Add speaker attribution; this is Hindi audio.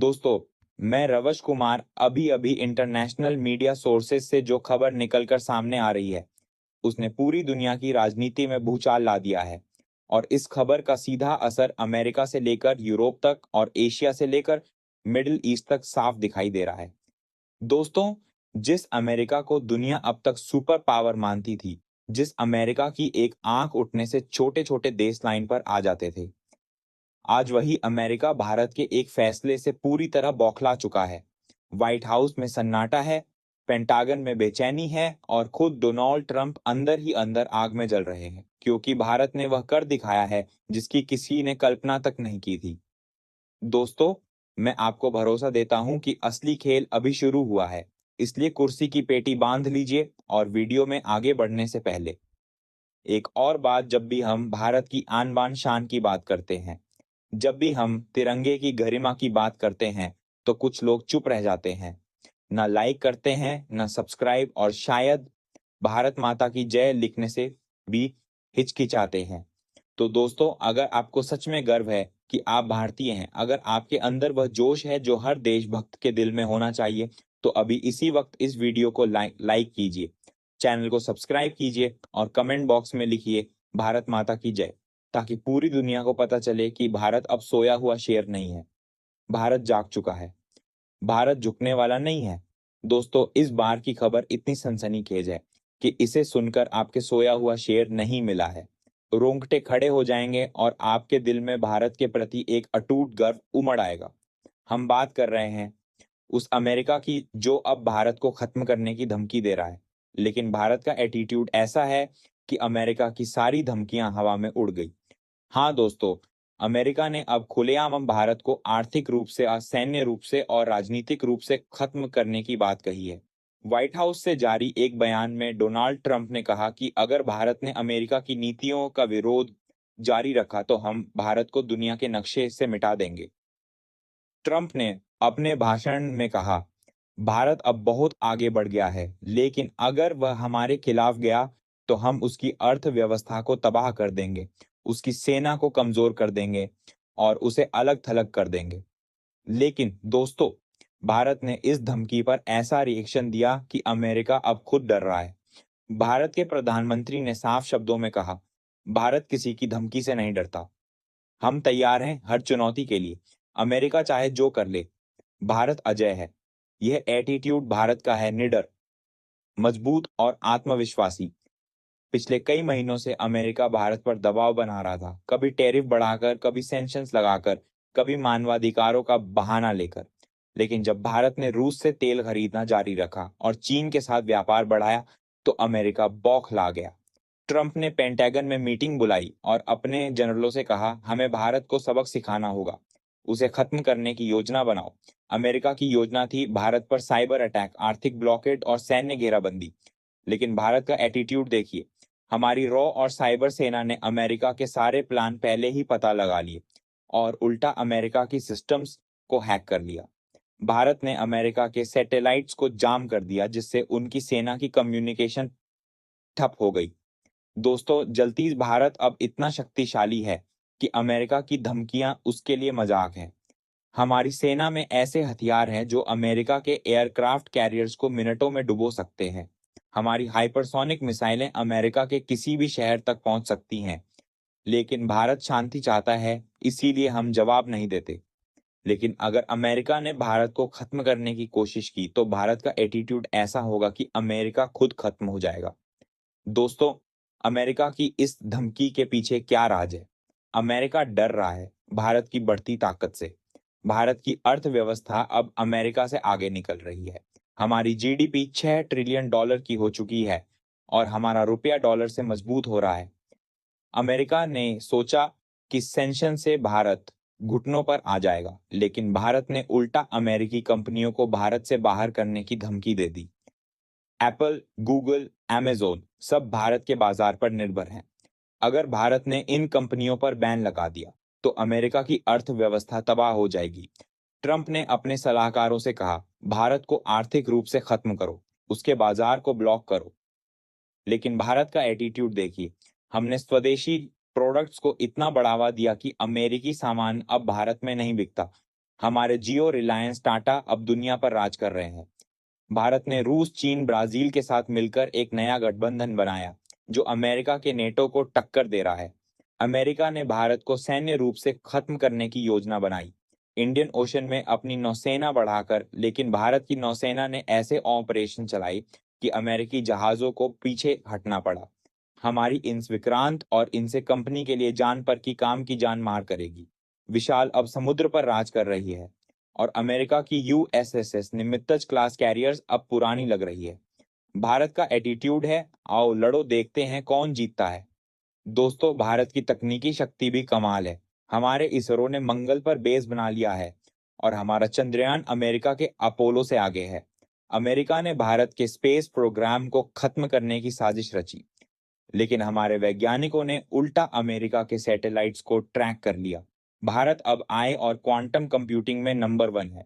Speaker 1: दोस्तों, मैं रवश कुमार अभी अभी इंटरनेशनल मीडिया सोर्सेज से जो खबर निकलकर सामने आ रही है, उसने पूरी दुनिया की राजनीति में भूचाल ला दिया है। और इस खबर का सीधा असर अमेरिका से लेकर यूरोप तक और एशिया से लेकर मिडिल ईस्ट तक साफ दिखाई दे रहा है। दोस्तों, जिस अमेरिका को दुनिया अब तक सुपर पावर मानती थी, जिस अमेरिका की एक आंख उठने से छोटे छोटे देश लाइन पर आ जाते थे, आज वही अमेरिका भारत के एक फैसले से पूरी तरह बौखला चुका है। व्हाइट हाउस में सन्नाटा है, पेंटागन में बेचैनी है और खुद डोनाल्ड ट्रंप अंदर ही अंदर आग में जल रहे हैं, क्योंकि भारत ने वह कर दिखाया है जिसकी किसी ने कल्पना तक नहीं की थी। दोस्तों, मैं आपको भरोसा देता हूं कि असली खेल अभी शुरू हुआ है, इसलिए कुर्सी की पेटी बांध लीजिए और वीडियो में आगे बढ़ने से पहले एक और बात, जब भी हम भारत की आन बान शान की बात करते हैं, जब भी हम तिरंगे की गरिमा की बात करते हैं, तो कुछ लोग चुप रह जाते हैं, ना लाइक करते हैं, ना सब्सक्राइब, और शायद भारत माता की जय लिखने से भी हिचकिचाते हैं। तो दोस्तों, अगर आपको सच में गर्व है कि आप भारतीय हैं, अगर आपके अंदर वह जोश है जो हर देशभक्त के दिल में होना चाहिए, तो अभी इसी वक्त इस वीडियो को लाइक कीजिए, चैनल को सब्सक्राइब कीजिए और कमेंट बॉक्स में लिखिए भारत माता की जय, ताकि पूरी दुनिया को पता चले कि भारत अब सोया हुआ शेर नहीं है, भारत जाग चुका है, भारत झुकने वाला नहीं है। दोस्तों, इस बार की खबर इतनी सनसनीखेज है कि इसे सुनकर आपके सोया हुआ शेर नहीं मिला है, रोंगटे खड़े हो जाएंगे और आपके दिल में भारत के प्रति एक अटूट गर्व उमड़ आएगा। हम बात कर रहे हैं उस अमेरिका की जो अब भारत को खत्म करने की धमकी दे रहा है, लेकिन भारत का एटीट्यूड ऐसा है कि अमेरिका की सारी धमकियां हवा में उड़ गई। हाँ दोस्तों, अमेरिका ने अब खुलेआम हम भारत को आर्थिक रूप से, सैन्य रूप से और राजनीतिक रूप से खत्म करने की बात कही है। व्हाइट हाउस से जारी एक बयान में डोनाल्ड ट्रंप ने कहा कि अगर भारत ने अमेरिका की नीतियों का विरोध जारी रखा तो हम भारत को दुनिया के नक्शे से मिटा देंगे। ट्रंप ने अपने भाषण में कहा, भारत अब बहुत आगे बढ़ गया है, लेकिन अगर वह हमारे खिलाफ गया तो हम उसकी अर्थव्यवस्था को तबाह कर देंगे, उसकी सेना को कमजोर कर देंगे और उसे अलग थलग कर देंगे। लेकिन दोस्तों, भारत ने इस धमकी पर ऐसा रिएक्शन दिया कि अमेरिका अब खुद डर रहा है। भारत के प्रधानमंत्री ने साफ शब्दों में कहा, भारत किसी की धमकी से नहीं डरता, हम तैयार हैं हर चुनौती के लिए, अमेरिका चाहे जो कर ले, भारत अजय है। यह एटीट्यूड भारत का है, निडर, मजबूत और आत्मविश्वासी। पिछले कई महीनों से अमेरिका भारत पर दबाव बना रहा था, कभी टैरिफ बढ़ाकर, कभी सैंक्शंस लगाकर, कभी मानवाधिकारों का बहाना लेकर। लेकिन जब भारत ने रूस से तेल खरीदना जारी रखा और चीन के साथ व्यापार बढ़ाया, तो अमेरिका बौखला गया। ट्रंप ने पेंटागन में मीटिंग बुलाई और अपने जनरलों से कहा, हमें भारत को सबक सिखाना होगा, उसे खत्म करने की योजना बनाओ। अमेरिका की योजना थी भारत पर साइबर अटैक, आर्थिक ब्लॉकेड और सैन्य घेराबंदी। लेकिन भारत का एटीट्यूड देखिए, हमारी रॉ और साइबर सेना ने अमेरिका के सारे प्लान पहले ही पता लगा लिए और उल्टा अमेरिका की सिस्टम्स को हैक कर लिया। भारत ने अमेरिका के सैटेलाइट्स को जाम कर दिया, जिससे उनकी सेना की कम्युनिकेशन ठप हो गई। दोस्तों, जल्दी भारत अब इतना शक्तिशाली है कि अमेरिका की धमकियां उसके लिए मजाक हैं। हमारी सेना में ऐसे हथियार हैं जो अमेरिका के एयरक्राफ्ट कैरियर्स को मिनटों में डुबो सकते हैं। हमारी हाइपरसोनिक मिसाइलें अमेरिका के किसी भी शहर तक पहुंच सकती हैं। लेकिन भारत शांति चाहता है, इसीलिए हम जवाब नहीं देते। लेकिन अगर अमेरिका ने भारत को खत्म करने की कोशिश की, तो भारत का एटीट्यूड ऐसा होगा कि अमेरिका खुद खत्म हो जाएगा। दोस्तों, अमेरिका की इस धमकी के पीछे क्या राज है? अमेरिका डर रहा है भारत की बढ़ती ताकत से। भारत की अर्थव्यवस्था अब अमेरिका से आगे निकल रही है। हमारी जीडीपी $6 ट्रिलियन की हो चुकी है और हमारा रुपया डॉलर से मजबूत हो रहा है। अमेरिका ने सोचा कि सैंक्शन से भारत घुटनों पर आ जाएगा, लेकिन भारत ने उल्टा अमेरिकी कंपनियों को भारत से बाहर करने की धमकी दे दी। एप्पल, गूगल, अमेज़न सब भारत के बाजार पर निर्भर हैं। अगर भारत ने इन कंपनियों पर बैन लगा दिया, तो अमेरिका की अर्थव्यवस्था तबाह हो जाएगी। ट्रंप ने अपने सलाहकारों से कहा, भारत को आर्थिक रूप से खत्म करो, उसके बाजार को ब्लॉक करो। लेकिन भारत का एटीट्यूड देखिए, हमने स्वदेशी प्रोडक्ट्स को इतना बढ़ावा दिया कि अमेरिकी सामान अब भारत में नहीं बिकता। हमारे जियो, रिलायंस, टाटा अब दुनिया पर राज कर रहे हैं। भारत ने रूस, चीन, ब्राजील के साथ मिलकर एक नया गठबंधन बनाया जो अमेरिका के नेटो को टक्कर दे रहा है। अमेरिका ने भारत को सैन्य रूप से खत्म करने की योजना बनाई, इंडियन ओशन में अपनी नौसेना बढ़ाकर, लेकिन भारत की नौसेना ने ऐसे ऑपरेशन चलाई कि अमेरिकी जहाजों को पीछे हटना पड़ा। हमारी इन विक्रांत और इनसे कंपनी के लिए जान पर की काम की जान मार करेगी। विशाल अब समुद्र पर राज कर रही है और अमेरिका की यूएसएसएस निमित्तज क्लास कैरियर्स अब पुरानी लग रही है। भारत का एटीट्यूड है, आओ लड़ो, देखते हैं कौन जीतता है। दोस्तों, भारत की तकनीकी शक्ति भी कमाल है। हमारे इसरो ने मंगल पर बेस बना लिया है और हमारा चंद्रयान अमेरिका के अपोलो से आगे है। अमेरिका ने भारत के स्पेस प्रोग्राम को खत्म करने की साजिश रची, लेकिन हमारे वैज्ञानिकों ने उल्टा अमेरिका के सैटेलाइट्स को ट्रैक कर लिया। भारत अब आए और क्वांटम कंप्यूटिंग में नंबर 1 है।